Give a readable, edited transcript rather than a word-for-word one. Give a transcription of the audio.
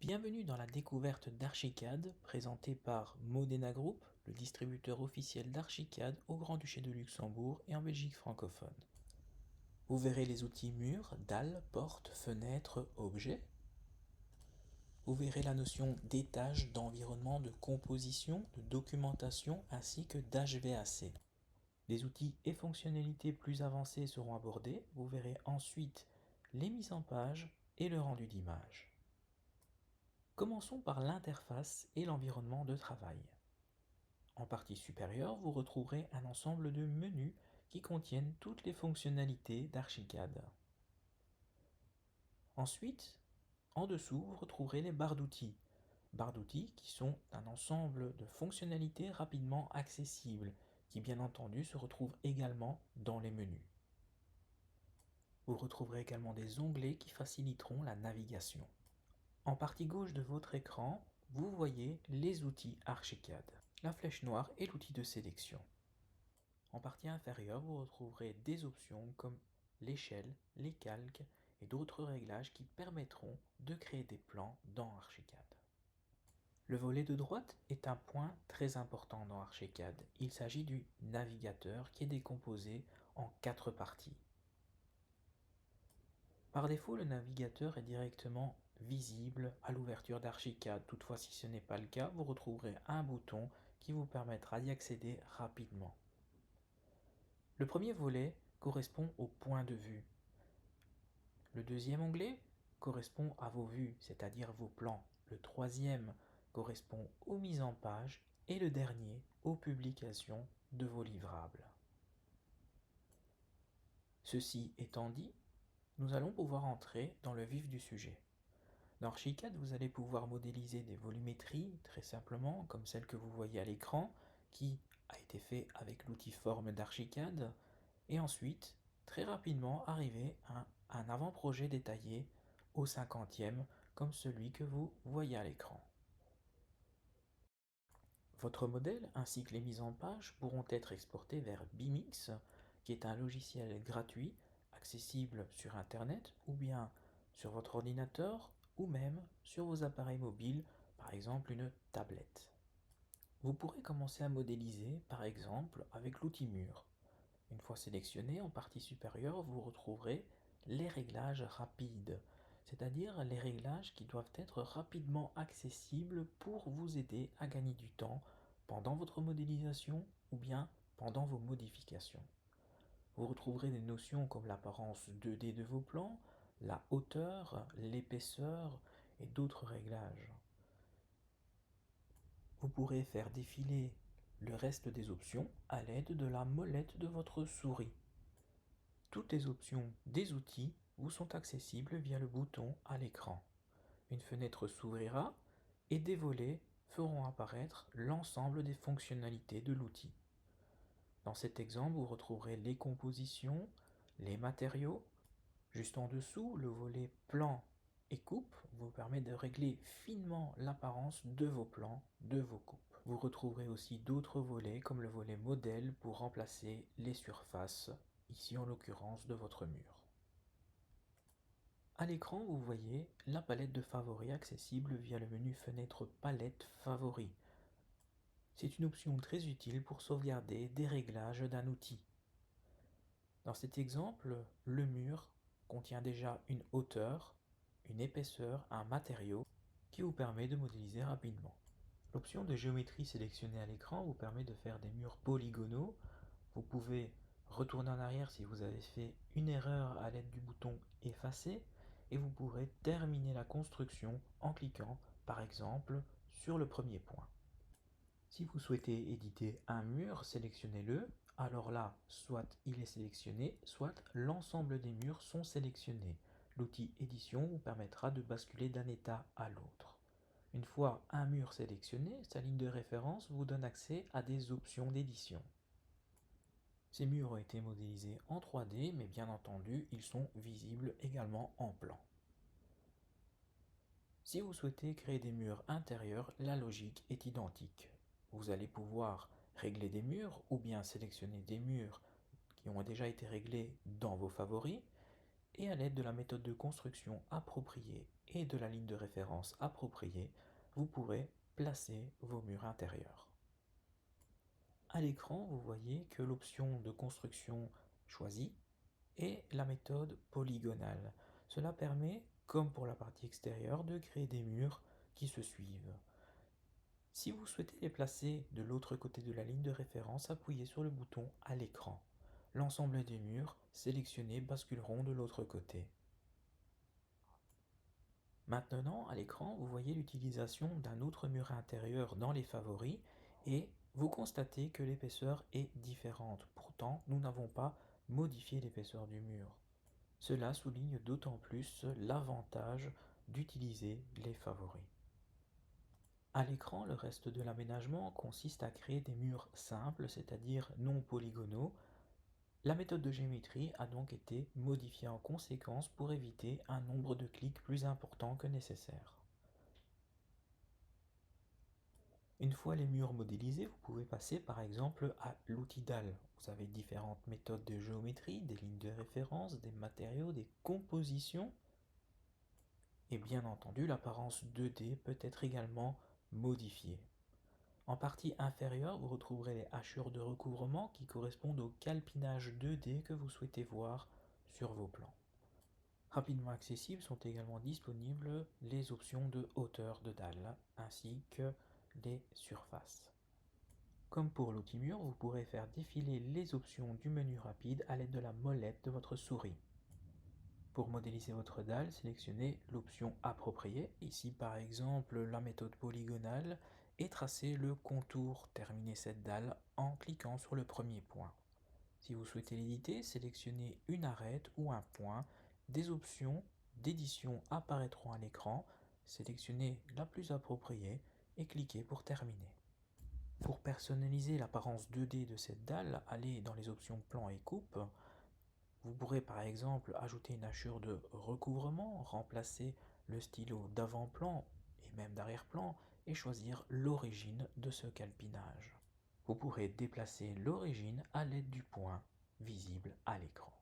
Bienvenue dans la découverte d'Archicad, présentée par Modena Group, le distributeur officiel d'Archicad au Grand-Duché de Luxembourg et en Belgique francophone. Vous verrez les outils murs, dalles, portes, fenêtres, objets. Vous verrez la notion d'étage, d'environnement, de composition, de documentation ainsi que d'HVAC. Des outils et fonctionnalités plus avancées seront abordés. Vous verrez ensuite les mises en page et le rendu d'image. Commençons par l'interface et l'environnement de travail. En partie supérieure, vous retrouverez un ensemble de menus qui contiennent toutes les fonctionnalités d'Archicad. Ensuite, en dessous, vous retrouverez les barres d'outils. Barres d'outils qui sont un ensemble de fonctionnalités rapidement accessibles, qui bien entendu se retrouvent également dans les menus. Vous retrouverez également des onglets qui faciliteront la navigation. En partie gauche de votre écran, vous voyez les outils Archicad. La flèche noire est l'outil de sélection. En partie inférieure, vous retrouverez des options comme l'échelle, les calques et d'autres réglages qui permettront de créer des plans dans Archicad. Le volet de droite est un point très important dans Archicad. Il s'agit du navigateur qui est décomposé en 4 parties. Par défaut, le navigateur est directement visible à l'ouverture d'Archicad. Toutefois, si ce n'est pas le cas, vous retrouverez un bouton qui vous permettra d'y accéder rapidement. Le premier volet correspond au point de vue. Le deuxième onglet correspond à vos vues, c'est-à-dire vos plans. Le troisième correspond aux mises en page et le dernier aux publications de vos livrables. Ceci étant dit, nous allons pouvoir entrer dans le vif du sujet. Dans Archicad, vous allez pouvoir modéliser des volumétries, très simplement, comme celle que vous voyez à l'écran, qui a été fait avec l'outil forme d'Archicad, et ensuite, très rapidement, arriver à un avant-projet détaillé au 50e, comme celui que vous voyez à l'écran. Votre modèle ainsi que les mises en page pourront être exportés vers BIMX, qui est un logiciel gratuit, accessible sur Internet ou bien sur votre ordinateur ou même sur vos appareils mobiles, par exemple une tablette. Vous pourrez commencer à modéliser, par exemple, avec l'outil mur. Une fois sélectionné, en partie supérieure, vous retrouverez les réglages rapides, c'est-à-dire les réglages qui doivent être rapidement accessibles pour vous aider à gagner du temps pendant votre modélisation ou bien pendant vos modifications. Vous retrouverez des notions comme l'apparence 2D de vos plans, la hauteur, l'épaisseur et d'autres réglages. Vous pourrez faire défiler le reste des options à l'aide de la molette de votre souris. Toutes les options des outils vous sont accessibles via le bouton à l'écran. Une fenêtre s'ouvrira et des volets feront apparaître l'ensemble des fonctionnalités de l'outil. Dans cet exemple, vous retrouverez les compositions, les matériaux. Juste en dessous, le volet plan et coupe vous permet de régler finement l'apparence de vos plans, de vos coupes. Vous retrouverez aussi d'autres volets comme le volet modèle pour remplacer les surfaces, ici en l'occurrence de votre mur. À l'écran, vous voyez la palette de favoris accessible via le menu Fenêtre Palette Favoris. C'est une option très utile pour sauvegarder des réglages d'un outil. Dans cet exemple, le mur contient déjà une hauteur, une épaisseur, un matériau qui vous permet de modéliser rapidement. L'option de géométrie sélectionnée à l'écran vous permet de faire des murs polygonaux. Vous pouvez retourner en arrière si vous avez fait une erreur à l'aide du bouton effacer et vous pourrez terminer la construction en cliquant par exemple sur le premier point. Si vous souhaitez éditer un mur, sélectionnez-le. Alors là, soit il est sélectionné, soit l'ensemble des murs sont sélectionnés. L'outil édition vous permettra de basculer d'un état à l'autre. Une fois un mur sélectionné, sa ligne de référence vous donne accès à des options d'édition. Ces murs ont été modélisés en 3D, mais bien entendu, ils sont visibles également en plan. Si vous souhaitez créer des murs intérieurs, la logique est identique. Vous allez pouvoir régler des murs ou bien sélectionner des murs qui ont déjà été réglés dans vos favoris Et à l'aide de la méthode de construction appropriée et de la ligne de référence appropriée, vous pourrez placer vos murs intérieurs. À l'écran, vous voyez que l'option de construction choisie est la méthode polygonale. Cela permet, comme pour la partie extérieure, de créer des murs qui se suivent. Si vous souhaitez les placer de l'autre côté de la ligne de référence, appuyez sur le bouton à l'écran. L'ensemble des murs sélectionnés basculeront de l'autre côté. Maintenant, à l'écran, vous voyez l'utilisation d'un autre mur intérieur dans les favoris et vous constatez que l'épaisseur est différente. Pourtant, nous n'avons pas modifié l'épaisseur du mur. Cela souligne d'autant plus l'avantage d'utiliser les favoris. À l'écran, le reste de l'aménagement consiste à créer des murs simples, c'est-à-dire non polygonaux. La méthode de géométrie a donc été modifiée en conséquence pour éviter un nombre de clics plus important que nécessaire. Une fois les murs modélisés, vous pouvez passer par exemple à l'outil dalle. Vous avez différentes méthodes de géométrie, des lignes de référence, des matériaux, des compositions. Et bien entendu, l'apparence 2D peut être également modifiée. En partie inférieure, vous retrouverez les hachures de recouvrement qui correspondent au calpinage 2D que vous souhaitez voir sur vos plans. Rapidement accessibles sont également disponibles les options de hauteur de dalle ainsi que les surfaces. Comme pour l'outil mur, vous pourrez faire défiler les options du menu rapide à l'aide de la molette de votre souris. Pour modéliser votre dalle, sélectionnez l'option appropriée, ici par exemple la méthode polygonale, et tracez le contour. Terminez cette dalle en cliquant sur le premier point. Si vous souhaitez l'éditer, sélectionnez une arête ou un point. Des options d'édition apparaîtront à l'écran. Sélectionnez la plus appropriée et cliquez pour terminer. Pour personnaliser l'apparence 2D de cette dalle, allez dans les options plan et coupe. Vous pourrez par exemple ajouter une hachure de recouvrement, remplacer le stylo d'avant-plan et même d'arrière-plan et choisir l'origine de ce calpinage. Vous pourrez déplacer l'origine à l'aide du point visible à l'écran.